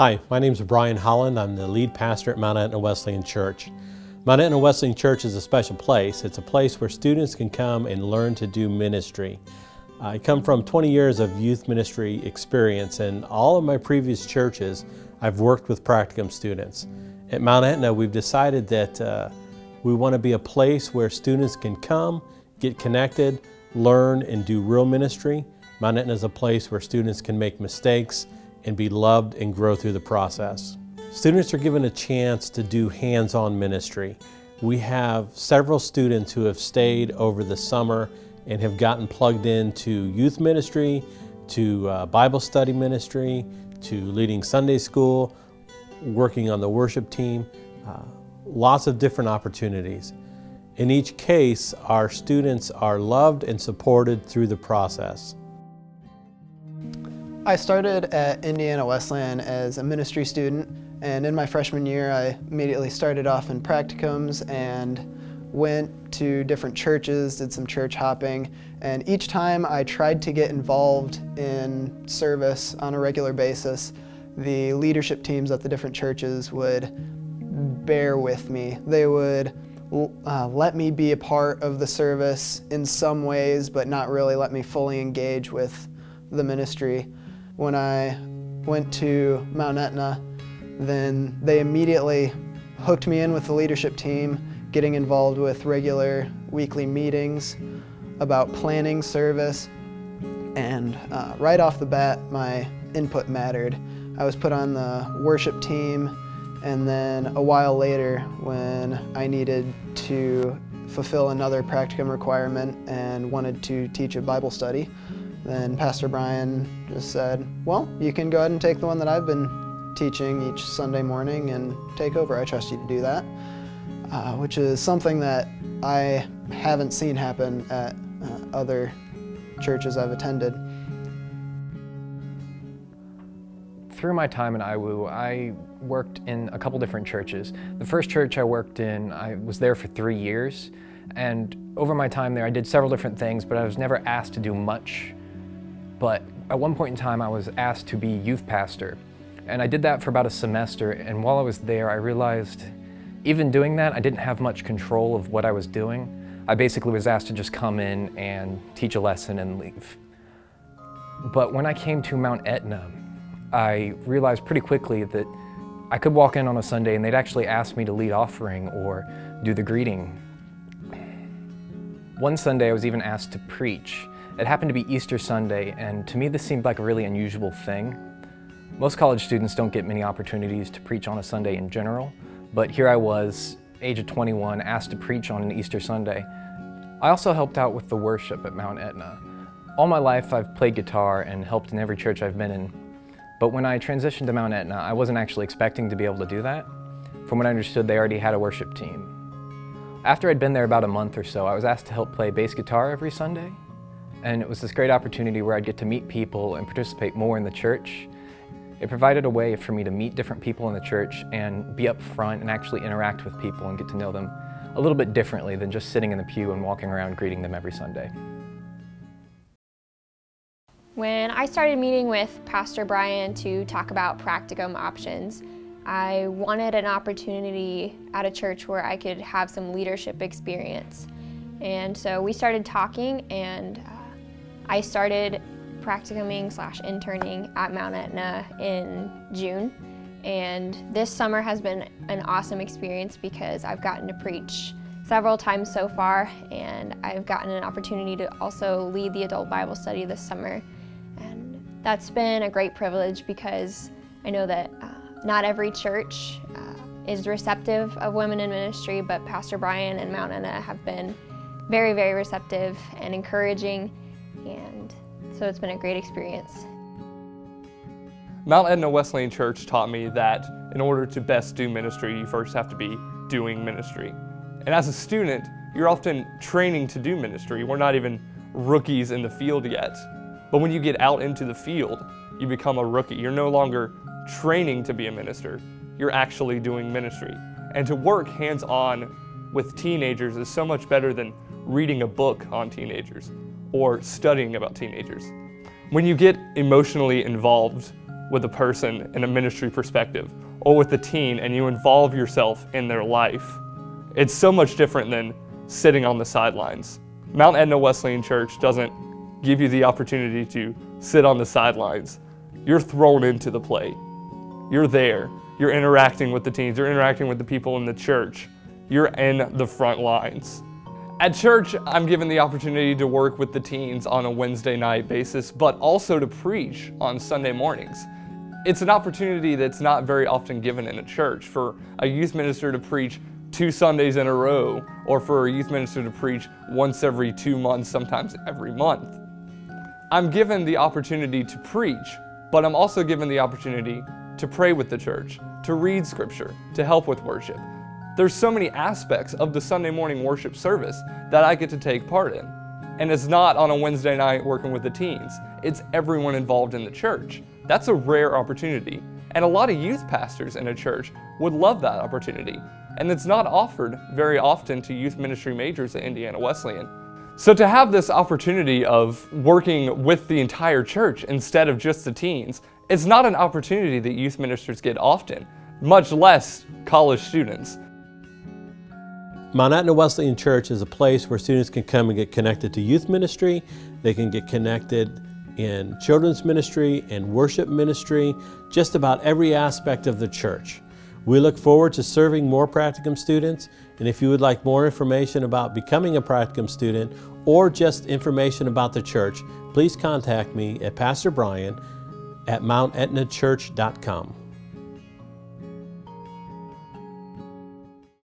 Hi, my name is Brian Holland. I'm the lead pastor at Mt Etna Wesleyan Church. Mt Etna Wesleyan Church is a special place. It's a place where students can come and learn to do ministry. I come from 20 years of youth ministry experience, and all of my previous churches I've worked with practicum students. At Mt Etna, we've decided that we want to be a place where students can come, get connected, learn, and do real ministry. Mt Etna is a place where students can make mistakes and be loved and grow through the process. Students are given a chance to do hands-on ministry. We have several students who have stayed over the summer and have gotten plugged into youth ministry, to Bible study ministry, to leading Sunday school, working on the worship team, lots of different opportunities. In each case, our students are loved and supported through the process. I started at Indiana Wesleyan as a ministry student, and in my freshman year I immediately started off in practicums and went to different churches, did some church hopping, and each time I tried to get involved in service on a regular basis, the leadership teams at the different churches would bear with me. They would let me be a part of the service in some ways, but not really let me fully engage with the ministry. When I went to Mt Etna, then they immediately hooked me in with the leadership team, getting involved with regular weekly meetings about planning service, and right off the bat, my input mattered. I was put on the worship team, and then a while later, when I needed to fulfill another practicum requirement and wanted to teach a Bible study, then Pastor Brian just said, well, you can go ahead and take the one that I've been teaching each Sunday morning and take over. I trust you to do that, which is something that I haven't seen happen at other churches I've attended. Through my time in IWU, I worked in a couple different churches. The first church I worked in, I was there for 3 years, and over my time there I did several different things, but I was never asked to do much. But at one point in time I was asked to be youth pastor, and I did that for about a semester, and while I was there I realized even doing that I didn't have much control of what I was doing. I basically was asked to just come in and teach a lesson and leave. But when I came to Mt Etna, I realized pretty quickly that I could walk in on a Sunday and they'd actually ask me to lead offering or do the greeting. One Sunday I was even asked to preach. It happened to be Easter Sunday, and to me this seemed like a really unusual thing. Most college students don't get many opportunities to preach on a Sunday in general, but here I was, age of 21, asked to preach on an Easter Sunday. I also helped out with the worship at Mt Etna. All my life I've played guitar and helped in every church I've been in, but when I transitioned to Mt Etna, I wasn't actually expecting to be able to do that. From what I understood, they already had a worship team. After I'd been there about a month or so, I was asked to help play bass guitar every Sunday. And it was this great opportunity where I'd get to meet people and participate more in the church. It provided a way for me to meet different people in the church and be up front and actually interact with people and get to know them a little bit differently than just sitting in the pew and walking around greeting them every Sunday. When I started meeting with Pastor Brian to talk about practicum options, I wanted an opportunity at a church where I could have some leadership experience. And so we started talking, and I started practicuming/interning at Mt Etna in June. And this summer has been an awesome experience because I've gotten to preach several times so far, and I've gotten an opportunity to also lead the adult Bible study this summer. And that's been a great privilege because I know that not every church is receptive of women in ministry, but Pastor Brian and Mt Etna have been very, very receptive and encouraging, and so it's been a great experience. Mt Etna Wesleyan Church taught me that in order to best do ministry, you first have to be doing ministry. And as a student, you're often training to do ministry. We're not even rookies in the field yet. But when you get out into the field, you become a rookie. You're no longer training to be a minister. You're actually doing ministry. And to work hands-on with teenagers is so much better than reading a book on teenagers or studying about teenagers. When you get emotionally involved with a person in a ministry perspective, or with a teen and you involve yourself in their life, it's so much different than sitting on the sidelines. Mt Etna Wesleyan Church doesn't give you the opportunity to sit on the sidelines. You're thrown into the play. You're there. You're interacting with the teens. You're interacting with the people in the church. You're in the front lines. At church, I'm given the opportunity to work with the teens on a Wednesday night basis, but also to preach on Sunday mornings. It's an opportunity that's not very often given in a church, for a youth minister to preach 2 Sundays in a row, or for a youth minister to preach once every 2 months, sometimes every month. I'm given the opportunity to preach, but I'm also given the opportunity to pray with the church, to read scripture, to help with worship. There's so many aspects of the Sunday morning worship service that I get to take part in. And it's not on a Wednesday night working with the teens. It's everyone involved in the church. That's a rare opportunity. And a lot of youth pastors in a church would love that opportunity. And it's not offered very often to youth ministry majors at Indiana Wesleyan. So to have this opportunity of working with the entire church instead of just the teens, it's not an opportunity that youth ministers get often, much less college students. Mt Etna Wesleyan Church is a place where students can come and get connected to youth ministry. They can get connected in children's ministry and worship ministry, just about every aspect of the church. We look forward to serving more practicum students, and if you would like more information about becoming a practicum student or just information about the church, please contact me at Pastor Brian at mountetnachurch.com.